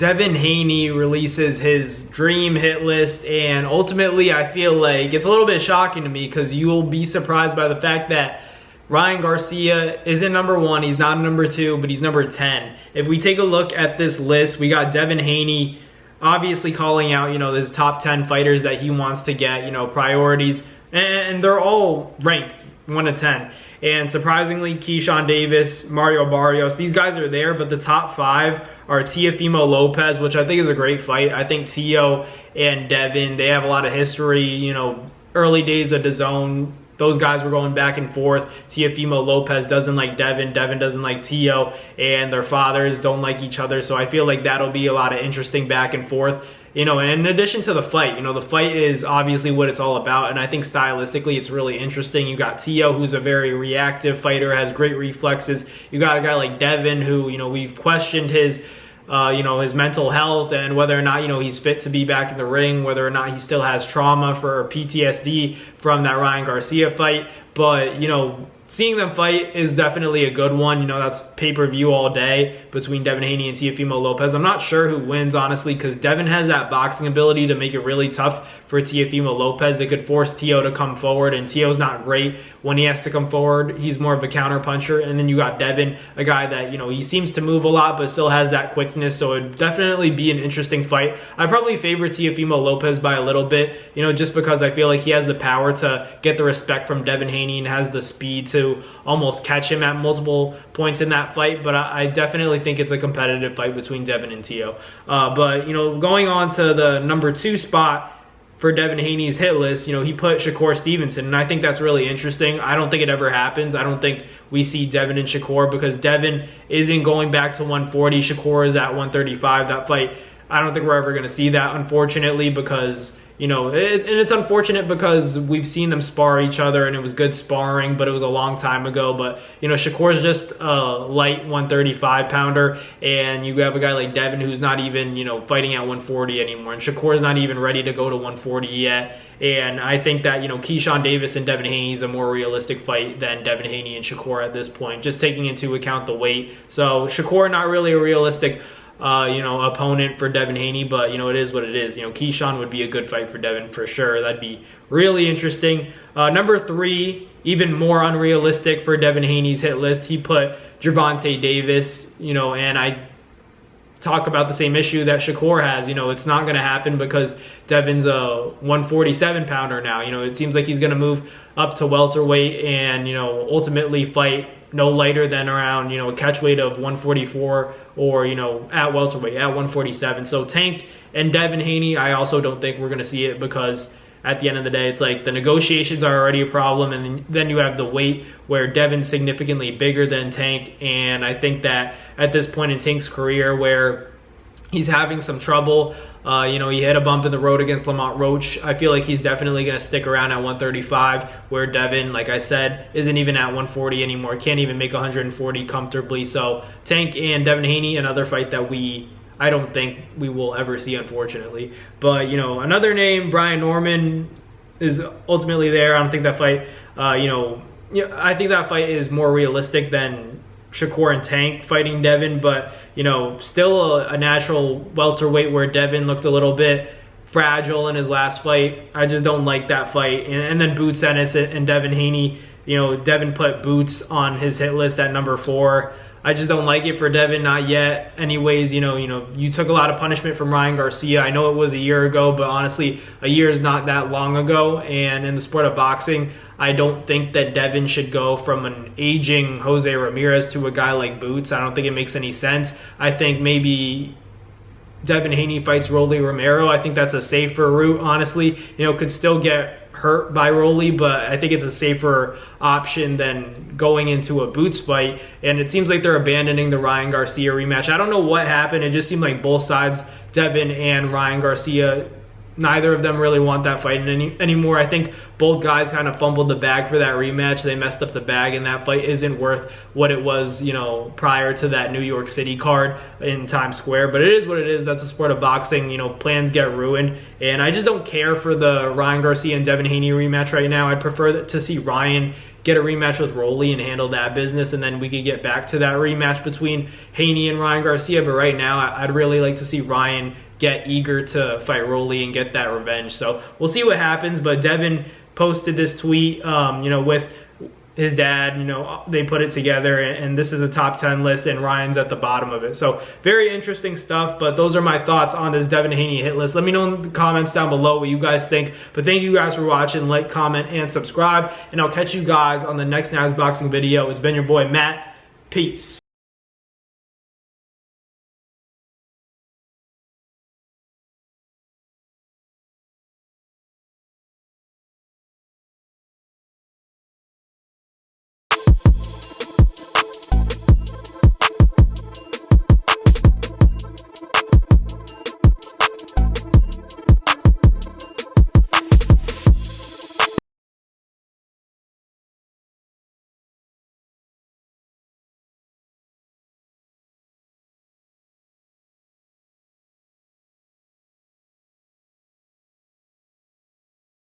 Devin Haney releases his dream hit list, and ultimately I feel like it's a little bit shocking to me because you'll be surprised by the fact that Ryan Garcia isn't number 1, he's not number 2, but he's number 10. If we take a look at this list, we got Devin Haney obviously calling out, his top 10 fighters that he wants to get, priorities, and they're all ranked 1 to 10. And surprisingly, Keyshawn Davis, Mario Barrios, these guys are there, but the top 5 are Teofimo Lopez, which I think is a great fight. I think Teo and Devin, they have a lot of history, early days of DAZN. Those guys were going back and forth. Teofimo Lopez doesn't like Devin. Devin doesn't like Teo. And their fathers don't like each other. So I feel like that'll be a lot of interesting back and forth. And in addition to the fight, the fight is obviously what it's all about. And I think stylistically it's really interesting. You got Teo, who's a very reactive fighter, has great reflexes. You got a guy like Devin, who, we've questioned his his mental health and whether or not, he's fit to be back in the ring, whether or not he still has trauma for PTSD from that Ryan Garcia fight. But, seeing them fight is definitely a good one. That's pay-per-view all day between Devin Haney and Teofimo Lopez. I'm not sure who wins, honestly, because Devin has that boxing ability to make it really tough for Teofimo Lopez. It could force Teo to come forward, and Teo's not great when he has to come forward. He's more of a counter puncher. And then you got Devin, a guy that, he seems to move a lot, but still has that quickness. So it'd definitely be an interesting fight. I probably favor Teofimo Lopez by a little bit, just because I feel like he has the power to get the respect from Devin Haney and has the speed to almost catch him at multiple points in that fight. But I definitely think it's a competitive fight between Devin and Teo. But going on to the number 2 spot for Devin Haney's hit list, he put Shakur Stevenson, and I think that's really interesting. I don't think it ever happens. I don't think we see Devin and Shakur, because Devin isn't going back to 140. Shakur is at 135. That fight, I don't think we're ever going to see that, unfortunately, because and it's unfortunate because we've seen them spar each other and it was good sparring, but it was a long time ago. But, Shakur's just a light 135 pounder, and you have a guy like Devin who's not even, fighting at 140 anymore. And Shakur's not even ready to go to 140 yet. And I think that, Keyshawn Davis and Devin Haney is a more realistic fight than Devin Haney and Shakur at this point, just taking into account the weight. So Shakur, not really a realistic opponent for Devin Haney, but, it is what it is. Keyshawn would be a good fight for Devin for sure. That'd be really interesting. Number 3, even more unrealistic for Devin Haney's hit list. He put Gervonta Davis, and I talk about the same issue that Shakur has. It's not going to happen because Devin's a 147 pounder now. It seems like he's going to move up to welterweight and, ultimately fight no lighter than around, a catch weight of 144 or, at welterweight, at 147. So Tank and Devin Haney, I also don't think we're going to see it, because at the end of the day, it's like the negotiations are already a problem, and then you have the weight where Devin's significantly bigger than Tank. And I think that at this point in Tank's career, where he's having some trouble, he hit a bump in the road against Lamont Roach. I feel like he's definitely going to stick around at 135, where Devin, like I said, isn't even at 140 anymore. Can't even make 140 comfortably. So Tank and Devin Haney, another fight that I don't think we will ever see, unfortunately. But, another name, Brian Norman, is ultimately there. I don't think that fight, I think that fight is more realistic than Shakur and Tank fighting Devin, but, still a natural welterweight where Devin looked a little bit fragile in his last fight. I just don't like that fight. And then Boots Ennis and Devin Haney, Devin put Boots on his hit list at number 4. I just don't like it for Devin, not yet. Anyways, you took a lot of punishment from Ryan Garcia. I know it was a year ago, but honestly, a year is not that long ago. And in the sport of boxing, I don't think that Devin should go from an aging Jose Ramirez to a guy like Boots. I don't think it makes any sense. I think maybe Devin Haney fights Rolly Romero. I think that's a safer route, honestly. Could still get hurt by Rolly, but I think it's a safer option than going into a Boots fight. And it seems like they're abandoning the Ryan Garcia rematch. I don't know what happened. It just seemed like both sides, Devin and Ryan Garcia, neither of them really want that fight anymore. I think both guys kind of fumbled the bag for that rematch. They messed up the bag, and that fight isn't worth what it was, prior to that New York City card in Times Square. But it is what it is. That's a sport of boxing. Plans get ruined. And I just don't care for the Ryan Garcia and Devin Haney rematch right now. I'd prefer to see Ryan, get a rematch with Rolly and handle that business, and then we could get back to that rematch between Haney and Ryan Garcia. But right now, I'd really like to see Ryan get eager to fight Rolly and get that revenge. So we'll see what happens. But Devin posted this tweet, you know, with his dad, you know, they put it together, and this is a top 10 list, and Ryan's at the bottom of it. So very interesting stuff, but those are my thoughts on this Devin Haney hit list. Let me know in the comments down below what you guys think. But thank you guys for watching. Like, comment, and subscribe, and I'll catch you guys on the next Haney'S boxing video. It's been your boy Matt. Peace.